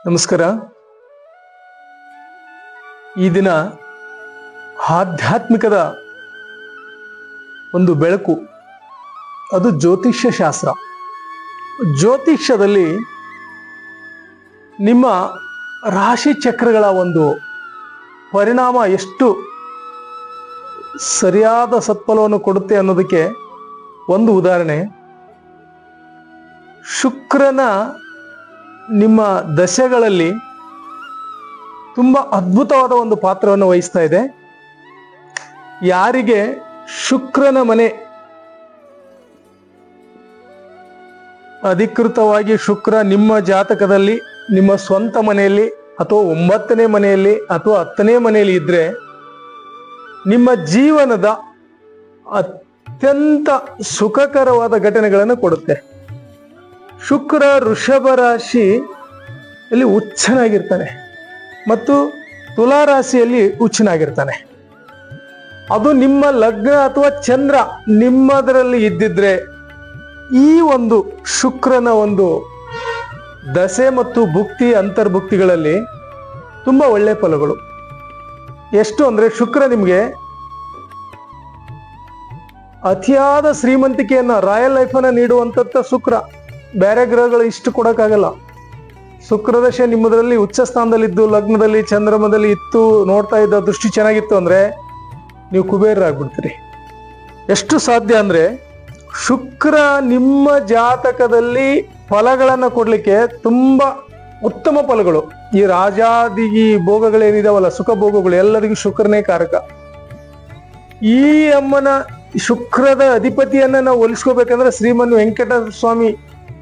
ನಮಸ್ಕಾರ. ಈ ದಿನ ಆಧ್ಯಾತ್ಮಿಕದ ಒಂದು ಬೆಳಕು, ಅದು ಜ್ಯೋತಿಷ್ಯ ಶಾಸ್ತ್ರ. ಜ್ಯೋತಿಷ್ಯದಲ್ಲಿ ನಿಮ್ಮ ರಾಶಿ ಚಕ್ರಗಳ ಒಂದು ಪರಿಣಾಮ ಎಷ್ಟು ಸರಿಯಾದ ಸತ್ಫಲವನ್ನು ಕೊಡುತ್ತೆ ಅನ್ನೋದಕ್ಕೆ ಒಂದು ಉದಾಹರಣೆ, ಶುಕ್ರನ ನಿಮ್ಮ ದಶೆಗಳಲ್ಲಿ ತುಂಬ ಅದ್ಭುತವಾದ ಒಂದು ಪಾತ್ರವನ್ನು ವಹಿಸ್ತಾ ಇದೆ. ಯಾರಿಗೆ ಶುಕ್ರನ ಮನೆ ಅಧಿಕೃತವಾಗಿ ಶುಕ್ರ ನಿಮ್ಮ ಜಾತಕದಲ್ಲಿ ನಿಮ್ಮ ಸ್ವಂತ ಮನೆಯಲ್ಲಿ ಅಥವಾ 9ನೇ ಮನೆಯಲ್ಲಿ ಅಥವಾ 10ನೇ ಮನೆಯಲ್ಲಿ ಇದ್ರೆ ನಿಮ್ಮ ಜೀವನದ ಅತ್ಯಂತ ಸುಖಕರವಾದ ಘಟನೆಗಳನ್ನು ಕೊಡುತ್ತೆ. ಶುಕ್ರ ವೃಷಭ ರಾಶಿಯಲ್ಲಿ ಉಚ್ಚನಾಗಿರ್ತಾನೆ ಮತ್ತು ತುಲಾ ರಾಶಿಯಲ್ಲಿ ಉಚ್ಚನಾಗಿರ್ತಾನೆ. ಅದು ನಿಮ್ಮ ಲಗ್ನ ಅಥವಾ ಚಂದ್ರ ನಿಮ್ಮದರಲ್ಲಿ ಇದ್ದಿದ್ರೆ ಈ ಒಂದು ಶುಕ್ರನ ಒಂದು ದಶೆ ಮತ್ತು ಭುಕ್ತಿ ಅಂತರ್ಭುಕ್ತಿಗಳಲ್ಲಿ ತುಂಬಾ ಒಳ್ಳೆ ಫಲಗಳು. ಎಷ್ಟು ಅಂದ್ರೆ ಶುಕ್ರ ನಿಮಗೆ ಅತಿಯಾದ ಶ್ರೀಮಂತಿಕೆಯನ್ನ ರಾಯಲ್ ಲೈಫನ್ನ ನೀಡುವಂತ ಶುಕ್ರ. ಬೇರೆ ಗ್ರಹಗಳು ಇಷ್ಟು ಕೊಡಕ್ಕಾಗಲ್ಲ. ಶುಕ್ರದಶೆ ನಿಮ್ಮದ್ರಲ್ಲಿ ಉಚ್ಚ ಸ್ಥಾನದಲ್ಲಿದ್ದು ಲಗ್ನದಲ್ಲಿ ಚಂದ್ರಮದಲ್ಲಿ ಇತ್ತು, ನೋಡ್ತಾ ಇದ್ದ ದೃಷ್ಟಿ ಚೆನ್ನಾಗಿತ್ತು ಅಂದ್ರೆ ನೀವು ಕುಬೇರರಾಗ್ಬಿಡ್ತೀರಿ. ಎಷ್ಟು ಸಾಧ್ಯ ಅಂದ್ರೆ ಶುಕ್ರ ನಿಮ್ಮ ಜಾತಕದಲ್ಲಿ ಫಲಗಳನ್ನ ಕೊಡ್ಲಿಕ್ಕೆ ತುಂಬಾ ಉತ್ತಮ ಫಲಗಳು. ಈ ರಾಜಾದಿ ಭೋಗಗಳೇನಿದಾವಲ್ಲ, ಸುಖ ಭೋಗಗಳು ಎಲ್ಲರಿಗೂ ಶುಕ್ರನೇ ಕಾರಕ. ಈ ಅಮ್ಮನ ಶುಕ್ರದ ಅಧಿಪತಿಯನ್ನ ನಾವು ಹೋಲಿಸ್ಕೋಬೇಕಂದ್ರೆ ಶ್ರೀಮನ್ ವೆಂಕಟೇಶ್ವರ ಸ್ವಾಮಿ,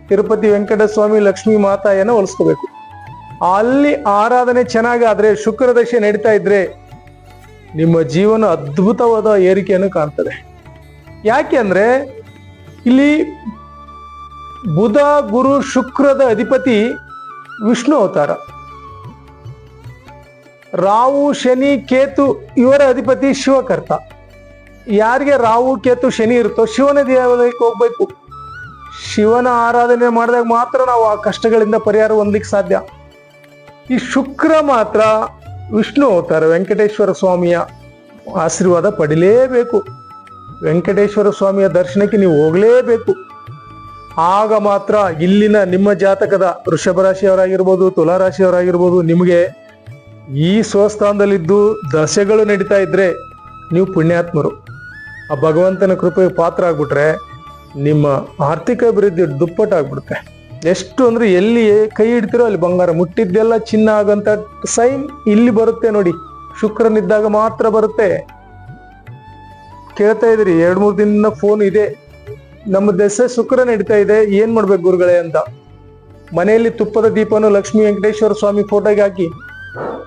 ತಿರುಪತಿ ವೆಂಕಟೇಶ್ವರ ಸ್ವಾಮಿ, ಲಕ್ಷ್ಮೀ ಮಾತಾಯನ್ನ ಹೋಲಿಸ್ಕೋಬೇಕು. ಅಲ್ಲಿ ಆರಾಧನೆ ಚೆನ್ನಾಗಾದ್ರೆ, ಶುಕ್ರ ದಶೆ ನಡೀತಾ ಇದ್ರೆ ನಿಮ್ಮ ಜೀವನ ಅದ್ಭುತವಾದ ಏರಿಕೆಯನ್ನು ಕಾಣ್ತದೆ. ಯಾಕೆ ಅಂದ್ರೆ ಇಲ್ಲಿ ಬುಧ ಗುರು ಶುಕ್ರದ ಅಧಿಪತಿ ವಿಷ್ಣು ಅವತಾರ, ರಾಹು ಶನಿ ಕೇತು ಇವರ ಅಧಿಪತಿ ಶಿವಕರ್ತ. ಯಾರಿಗೆ ರಾಹು ಕೇತು ಶನಿ ಇರುತ್ತೋ ಶಿವನ ದೇವಾಲಯಕ್ಕೆ ಹೋಗ್ಬೇಕು. ಶಿವನ ಆರಾಧನೆ ಮಾಡಿದಾಗ ಮಾತ್ರ ನಾವು ಆ ಕಷ್ಟಗಳಿಂದ ಪರಿಹಾರ ಹೊಂದಲಿಕ್ಕೆ ಸಾಧ್ಯ. ಈ ಶುಕ್ರ ಮಾತ್ರ ವಿಷ್ಣು ಅವತಾರ, ವೆಂಕಟೇಶ್ವರ ಸ್ವಾಮಿಯ ಆಶೀರ್ವಾದ ಪಡಿಲೇಬೇಕು. ವೆಂಕಟೇಶ್ವರ ಸ್ವಾಮಿಯ ದರ್ಶನಕ್ಕೆ ನೀವು ಹೋಗ್ಲೇಬೇಕು. ಆಗ ಮಾತ್ರ ಇಲ್ಲಿನ ನಿಮ್ಮ ಜಾತಕದ ವೃಷಭ ರಾಶಿಯವರಾಗಿರ್ಬೋದು, ತುಲಾ ರಾಶಿಯವರಾಗಿರ್ಬೋದು, ನಿಮಗೆ ಈ ಸ್ವಸ್ಥಾನದಲ್ಲಿದ್ದು ದಶೆಗಳು ನಡೀತಾ ಇದ್ರೆ ನೀವು ಪುಣ್ಯಾತ್ಮರು. ಆ ಭಗವಂತನ ಕೃಪೆಗೆ ಪಾತ್ರ ಆಗ್ಬಿಟ್ರೆ ನಿಮ್ಮ ಆರ್ಥಿಕ ಅಭಿವೃದ್ಧಿ ದುಪ್ಪಟ್ಟಾಗ್ಬಿಡುತ್ತೆ. ಎಷ್ಟು ಅಂದ್ರೆ ಎಲ್ಲಿ ಕೈ ಇಡ್ತಿರೋ ಅಲ್ಲಿ ಬಂಗಾರ, ಮುಟ್ಟಿದ್ದೆಲ್ಲ ಚಿನ್ನ ಆಗಂತ ಸೈನ್ ಇಲ್ಲಿ ಬರುತ್ತೆ ನೋಡಿ. ಶುಕ್ರನಿದ್ದಾಗ ಮಾತ್ರ ಬರುತ್ತೆ. ಕೇಳ್ತಾ ಇದ್ರಿ 2-3 ದಿನ ಫೋನ್ ಇದೆ, ನಮ್ಮ ದಶೆ ಶುಕ್ರ ನಡೀತಾ ಇದೆ, ಏನ್ ಮಾಡ್ಬೇಕು ಗುರುಗಳೇ ಅಂತ. ಮನೆಯಲ್ಲಿ ತುಪ್ಪದ ದೀಪನು ಲಕ್ಷ್ಮೀ ವೆಂಕಟೇಶ್ವರ ಸ್ವಾಮಿ ಫೋಟೋಗೆ ಹಾಕಿ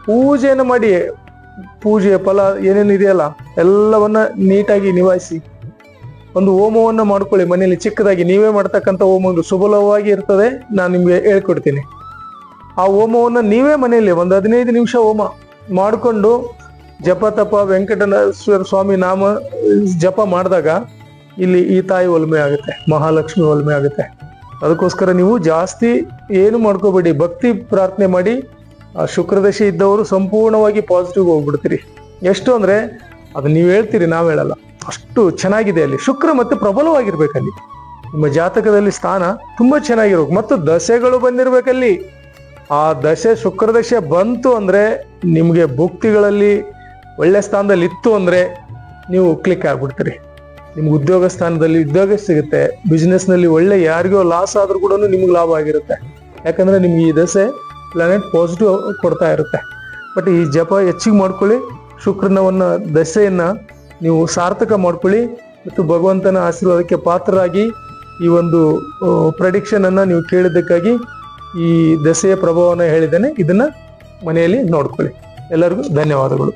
ಪೂಜೆಯನ್ನು ಮಾಡಿ, ಪೂಜೆ ಫಲ ಏನೇನು ಇದೆಯಲ್ಲ ಎಲ್ಲವನ್ನ ನೀಟಾಗಿ ನಿಭಾಯಿಸಿ ಒಂದು ಹೋಮವನ್ನ ಮಾಡ್ಕೊಳ್ಳಿ. ಮನೆಯಲ್ಲಿ ಚಿಕ್ಕದಾಗಿ ನೀವೇ ಮಾಡ್ತಕ್ಕಂಥ ಹೋಮ ಸುಬಲವಾಗಿ ಇರ್ತದೆ. ನಾನು ನಿಮ್ಗೆ ಹೇಳ್ಕೊಡ್ತೀನಿ. ಆ ಹೋಮವನ್ನ ನೀವೇ ಮನೆಯಲ್ಲಿ ಒಂದು 15 ನಿಮಿಷ ಹೋಮ ಮಾಡಿಕೊಂಡು ಜಪ ತಪ ವೆಂಕಟೇಶ್ವರ ಸ್ವಾಮಿ ನಾಮ ಜಪ ಮಾಡಿದಾಗ ಇಲ್ಲಿ ಈ ತಾಯಿ ಒಲ್ಮೆ ಆಗುತ್ತೆ, ಮಹಾಲಕ್ಷ್ಮಿ ಒಲ್ಮೆ ಆಗುತ್ತೆ. ಅದಕ್ಕೋಸ್ಕರ ನೀವು ಜಾಸ್ತಿ ಏನು ಮಾಡ್ಕೋಬೇಡಿ, ಭಕ್ತಿ ಪ್ರಾರ್ಥನೆ ಮಾಡಿ. ಆ ಶುಕ್ರದಶೆ ಇದ್ದವರು ಸಂಪೂರ್ಣವಾಗಿ ಪಾಸಿಟಿವ್ ಹೋಗ್ಬಿಡ್ತೀರಿ. ಎಷ್ಟು ಅಂದ್ರೆ ಅದು ನೀವು ಹೇಳ್ತೀರಿ, ನಾವು ಹೇಳಲ್ಲ. ಅಷ್ಟು ಚೆನ್ನಾಗಿದೆ ಅಲ್ಲಿ. ಶುಕ್ರ ಮತ್ತೆ ಪ್ರಬಲವಾಗಿರ್ಬೇಕಲ್ಲಿ. ನಿಮ್ಮ ಜಾತಕದಲ್ಲಿ ಸ್ಥಾನ ತುಂಬಾ ಚೆನ್ನಾಗಿರ್ಬೇಕು ಮತ್ತು ದಶೆಗಳು ಬಂದಿರ್ಬೇಕಲ್ಲಿ. ಆ ದಶೆ ಶುಕ್ರ ದಶೆ ಬಂತು ಅಂದ್ರೆ ನಿಮ್ಗೆ ಭುಕ್ತಿಗಳಲ್ಲಿ ಒಳ್ಳೆ ಸ್ಥಾನದಲ್ಲಿ ಇತ್ತು ಅಂದ್ರೆ ನೀವು ಕ್ಲಿಕ್ ಆಗ್ಬಿಡ್ತೀರಿ. ನಿಮ್ಗೆ ಉದ್ಯೋಗ ಸ್ಥಾನದಲ್ಲಿ ಉದ್ಯೋಗ ಸಿಗುತ್ತೆ. ಬಿಸ್ನೆಸ್ ನಲ್ಲಿ ಒಳ್ಳೆ, ಯಾರಿಗೋ ಲಾಸ್ ಆದ್ರೂ ಕೂಡ ನಿಮ್ಗೆ ಲಾಭ ಆಗಿರುತ್ತೆ. ಯಾಕಂದ್ರೆ ನಿಮ್ಗೆ ಈ ದಶೆ ಪ್ಲಾನೆಟ್ ಪಾಸಿಟಿವ್ ಕೊಡ್ತಾ ಇರುತ್ತೆ. ಬಟ್ ಈ ಜಪ ಹೆಚ್ಚಿಗೆ ಮಾಡ್ಕೊಳ್ಳಿ. ಶುಕ್ರನವನ್ನ ದಶೆಯನ್ನ ನೀವು ಸಾರ್ಥಕ ಮಾಡ್ಕೊಳ್ಳಿ ಮತ್ತು ಭಗವಂತನ ಆಶೀರ್ವಾದಕ್ಕೆ ಪಾತ್ರರಾಗಿ ಈ ಒಂದು ಪ್ರೆಡಿಕ್ಷನ್ ಅನ್ನ ನೀವು ಕೇಳಿದ್ದಕ್ಕಾಗಿ ಈ ದಶೆಯ ಪ್ರಭಾವನ ಹೇಳಿದ್ದೇನೆ. ಇದನ್ನ ಮನೆಯಲ್ಲಿ ನೋಡ್ಕೊಳ್ಳಿ. ಎಲ್ಲರಿಗೂ ಧನ್ಯವಾದಗಳು.